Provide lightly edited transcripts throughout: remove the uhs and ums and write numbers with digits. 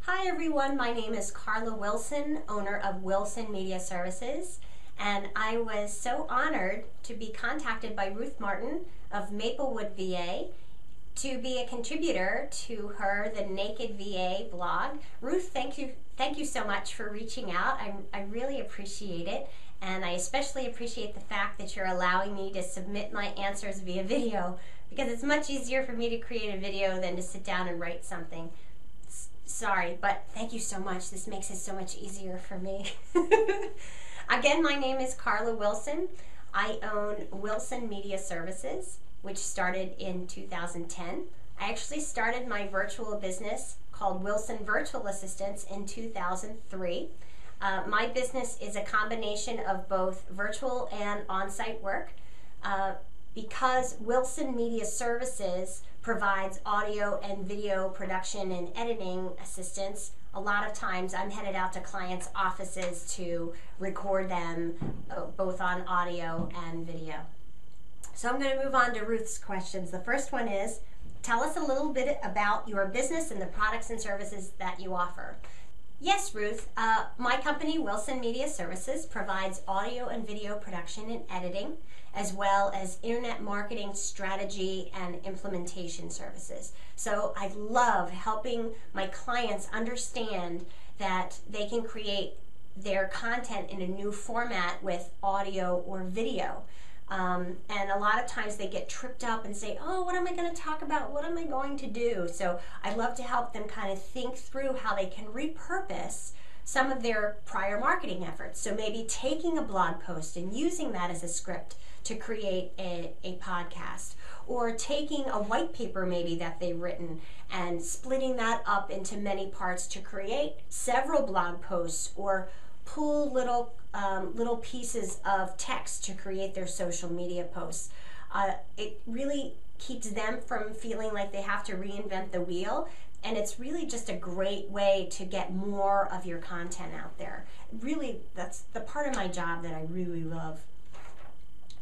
Hi everyone, my name is Carla Wilson, owner of Wilson Media Services, and I was so honored to be contacted by Ruth Martin of Maplewood, VA, to be a contributor to her The Naked VA blog. Ruth, thank you so much for reaching out. I really appreciate it, and I especially appreciate the fact that you're allowing me to submit my answers via video, because it's much easier for me to create a video than to sit down and write something. Sorry, but thank you so much. This makes it so much easier for me. Again, my name is Carla Wilson. I own Wilson Media Services, which started in 2010. I actually started my virtual business called Wilson Virtual Assistants in 2003. My business is a combination of both virtual and on-site work. Because Wilson Media Services provides audio and video production and editing assistance, a lot of times I'm headed out to clients' offices to record them both on audio and video. So I'm going to move on to Ruth's questions. The first one is, tell us a little bit about your business and the products and services that you offer. Yes, Ruth. My company, Wilson Media Services, provides audio and video production and editing, as well as internet marketing strategy and implementation services. So I love helping my clients understand that they can create their content in a new format with audio or video. And a lot of times they get tripped up and say, oh, what am I going to talk about? What am I going to do? So I love to help them kind of think through how they can repurpose some of their prior marketing efforts. So maybe taking a blog post and using that as a script to create a podcast, or taking a white paper maybe that they've written and splitting that up into many parts to create several blog posts, or pull little pieces of text to create their social media posts. It really keeps them from feeling like they have to reinvent the wheel, and it's really just a great way to get more of your content out there. Really, that's the part of my job that I really love.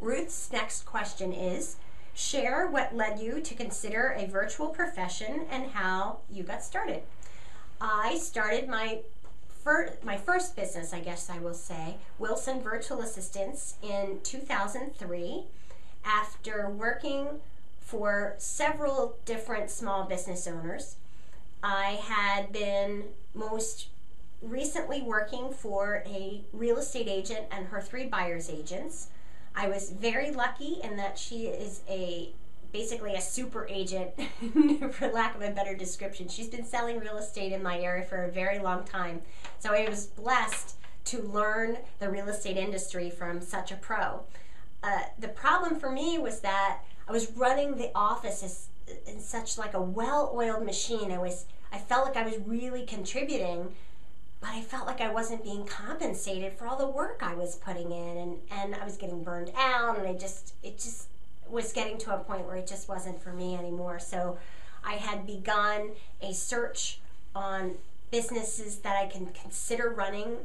Ruth's next question is, share what led you to consider a virtual profession and how you got started. I started my first business, I guess I will say, Wilson Virtual Assistants, in 2003, after working for several different small business owners. I had been most recently working for a real estate agent and her 3 buyer's agents. I was very lucky in that she is basically a super agent, for lack of a better description. She's been selling real estate in my area for a very long time. So I was blessed to learn the real estate industry from such a pro. The problem for me was that I was running the office in such like a well-oiled machine. I felt like I was really contributing, but I felt like I wasn't being compensated for all the work I was putting in, and I was getting burned out, and it just was getting to a point where it just wasn't for me anymore. So I had begun a search on businesses that I can consider running,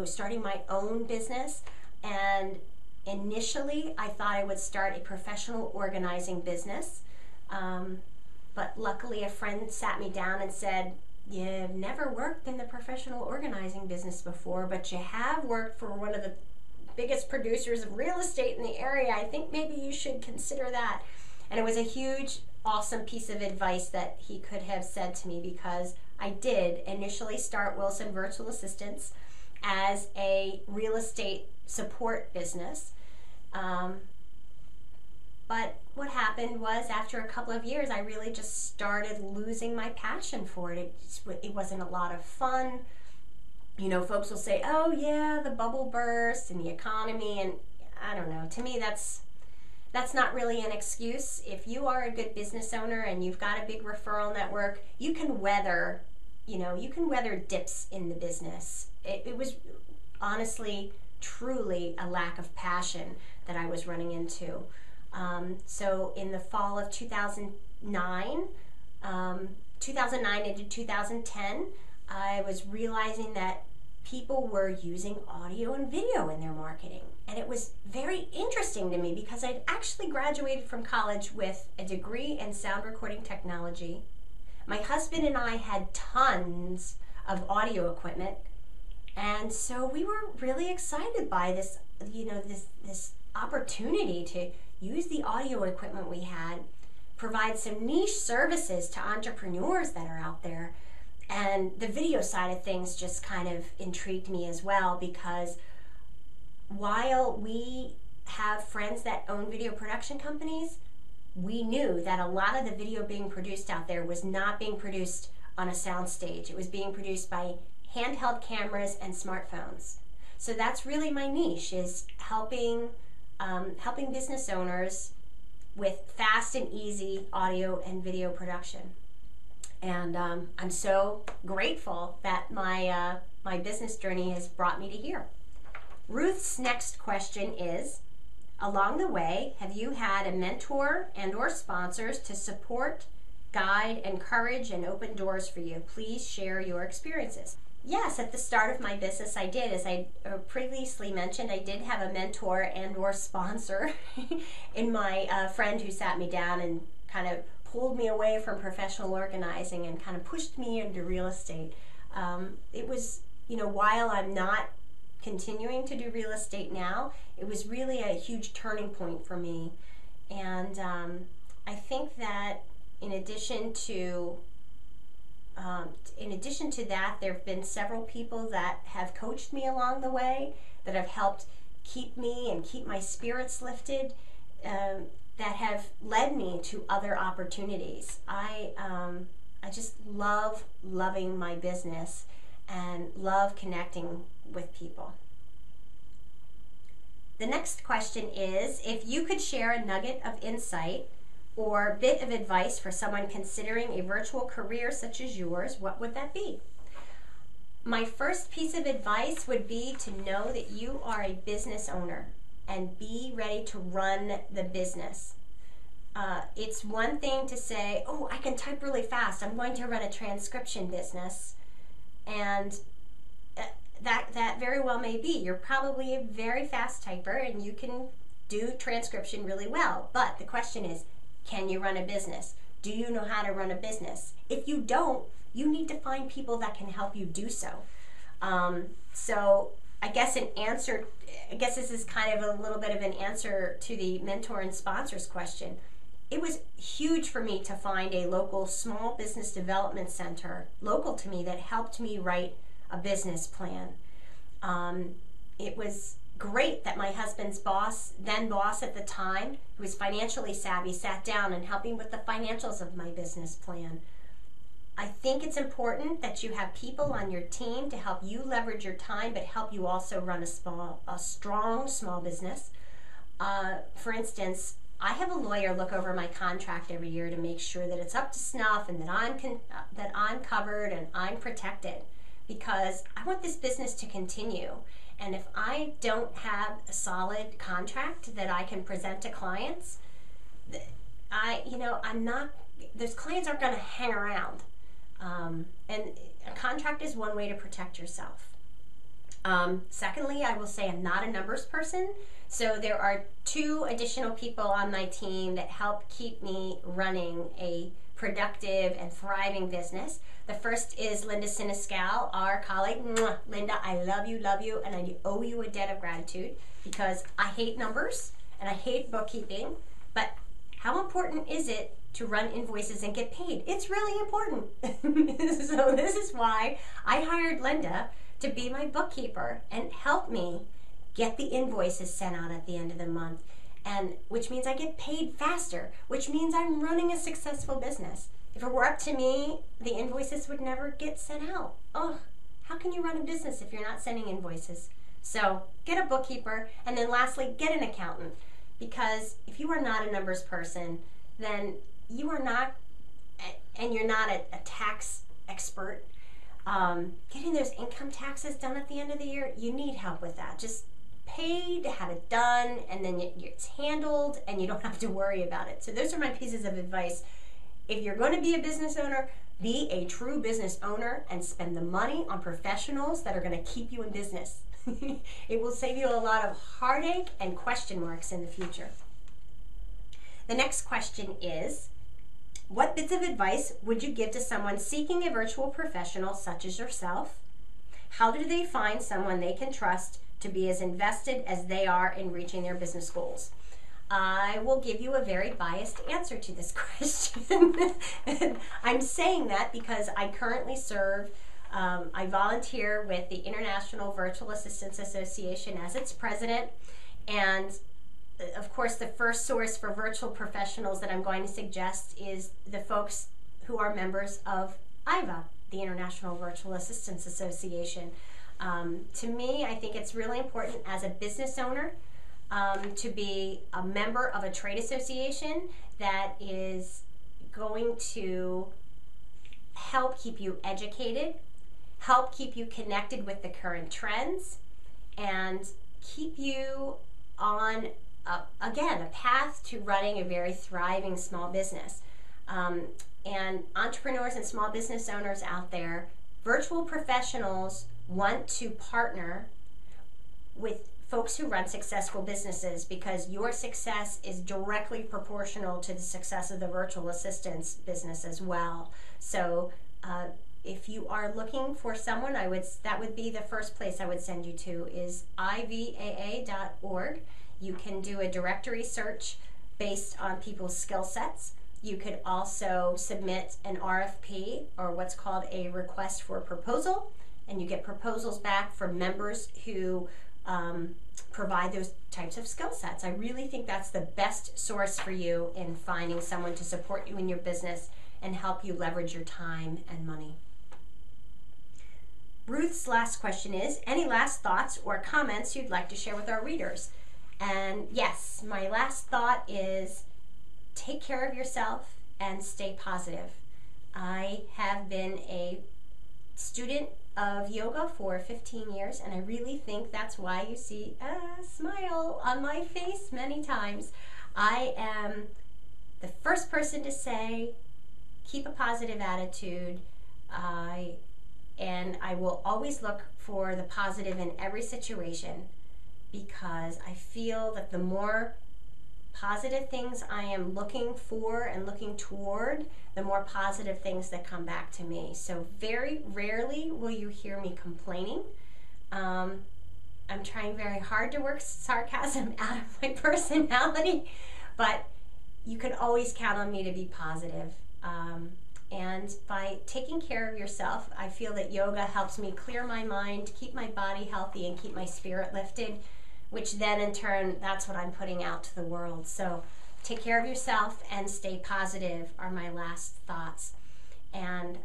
starting my own business. And initially I thought I would start a professional organizing business. But luckily a friend sat me down and said, you've never worked in the professional organizing business before, but you have worked for one of the biggest producers of real estate in the area. I think maybe you should consider that. And it was a huge, awesome piece of advice that he could have said to me, because I did initially start Wilson Virtual Assistants as a real estate support business. But what happened was, after a couple of years, I really just started losing my passion for it. It wasn't a lot of fun. You know, folks will say, oh yeah, the bubble burst and the economy, and I don't know. To me, that's not really an excuse. If you are a good business owner and you've got a big referral network, you can weather dips in the business. It was honestly, truly a lack of passion that I was running into. So in the fall of 2009 into 2010, I was realizing that people were using audio and video in their marketing. And it was very interesting to me, because I'd actually graduated from college with a degree in sound recording technology, My husband and I had tons of audio equipment, and so we were really excited by this, this opportunity to use the audio equipment we had, provide some niche services to entrepreneurs that are out there. And the video side of things just kind of intrigued me as well, because while we have friends that own video production companies, we knew that a lot of the video being produced out there was not being produced on a sound stage. It was being produced by handheld cameras and smartphones. So that's really my niche, is helping business owners with fast and easy audio and video production. And I'm so grateful that my business journey has brought me to here. Ruth's next question is, along the way, have you had a mentor and or sponsors to support, guide, encourage, and open doors for you? Please share your experiences. Yes, at the start of my business I did. As I previously mentioned, I did have a mentor and or sponsor in my friend who sat me down and kind of pulled me away from professional organizing and kind of pushed me into real estate. It was, while I'm not continuing to do real estate now, it was really a huge turning point for me. And I think that in addition to that, there have been several people that have coached me along the way, that have helped keep me and keep my spirits lifted, that have led me to other opportunities. I just love loving my business and love connecting with people. The next question is, if you could share a nugget of insight or bit of advice for someone considering a virtual career such as yours, what would that be? My first piece of advice would be to know that you are a business owner and be ready to run the business. It's one thing to say, oh, I can type really fast, I'm going to run a transcription business, and that very well may be. You're probably a very fast typer and you can do transcription really well, but the question is, can you run a business? Do you know how to run a business? If you don't, you need to find people that can help you do so. So I guess this is kind of a little bit of an answer to the mentor and sponsors question. It was huge for me to find a local small business development center local to me that helped me write a business plan. It was great that my husband's then boss at the time, who was financially savvy, sat down and helped me with the financials of my business plan. I think it's important that you have people on your team to help you leverage your time, but help you also run a strong small business. For instance, I have a lawyer look over my contract every year to make sure that it's up to snuff and that I'm covered and I'm protected, because I want this business to continue. And if I don't have a solid contract that I can present to clients, those clients aren't going to hang around. And a contract is one way to protect yourself. Secondly, I will say I'm not a numbers person. So there are 2 additional people on my team that help keep me running a productive and thriving business. The first is Linda Siniscal, our colleague. Mwah. Linda, I love you, and I owe you a debt of gratitude, because I hate numbers and I hate bookkeeping, but how important is it to run invoices and get paid? It's really important. So this is why I hired Linda to be my bookkeeper and help me get the invoices sent out at the end of the month, and which means I get paid faster, which means I'm running a successful business. If it were up to me, the invoices would never get sent out. Oh, how can you run a business if you're not sending invoices? So get a bookkeeper, and then lastly, get an accountant, because if you are not a numbers person, then you are not, and you're not a tax expert, getting those income taxes done at the end of the year, you need help with that. Just pay to have it done, and then it's handled and you don't have to worry about it. So those are my pieces of advice. If you're going to be a business owner, be a true business owner and spend the money on professionals that are going to keep you in business. It will save you a lot of heartache and question marks in the future. The next question is, What bits of advice would you give to someone seeking a virtual professional such as yourself? How do they find someone they can trust to be as invested as they are in reaching their business goals? I will give you a very biased answer to this question. And I'm saying that because I currently serve, I volunteer with the International Virtual Assistants Association as its president. And of course, the first source for virtual professionals that I'm going to suggest is the folks who are members of IVA, the International Virtual Assistants Association. To me, I think it's really important as a business owner to be a member of a trade association that is going to help keep you educated, help keep you connected with the current trends, and keep you on, again, a path to running a very thriving small business. And entrepreneurs and small business owners out there, virtual professionals want to partner with folks who run successful businesses because your success is directly proportional to the success of the virtual assistance business as well. So if you are looking for someone, that would be the first place I would send you to is ivaa.org. You can do a directory search based on people's skill sets. You could also submit an RFP, or what's called a request for proposal, and you get proposals back from members who provide those types of skill sets. I really think that's the best source for you in finding someone to support you in your business and help you leverage your time and money. Ruth's last question is, any last thoughts or comments you'd like to share with our readers? And yes, my last thought is take care of yourself and stay positive. I have been a student of yoga for 15 years, and I really think that's why you see a smile on my face many times. I am the first person to say, keep a positive attitude, and I will always look for the positive in every situation, because I feel that the more positive things I am looking for and looking toward, the more positive things that come back to me. So very rarely will you hear me complaining. I'm trying very hard to work sarcasm out of my personality, but you can always count on me to be positive. And by taking care of yourself, I feel that yoga helps me clear my mind, keep my body healthy, and keep my spirit lifted, which then in turn, that's what I'm putting out to the world. So take care of yourself and stay positive are my last thoughts. And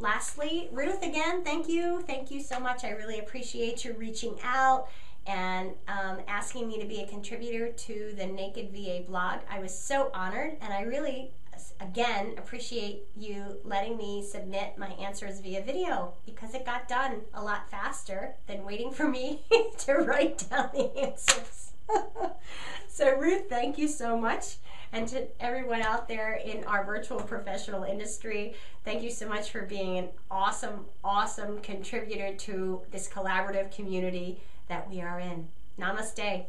lastly, Ruth, again, thank you. Thank you so much. I really appreciate you reaching out and asking me to be a contributor to the Naked VA blog. I was so honored, and I really, again, appreciate you letting me submit my answers via video, because it got done a lot faster than waiting for me to write down the answers. So Ruth, thank you so much. And to everyone out there in our virtual professional industry, thank you so much for being an awesome, awesome contributor to this collaborative community that we are in. Namaste.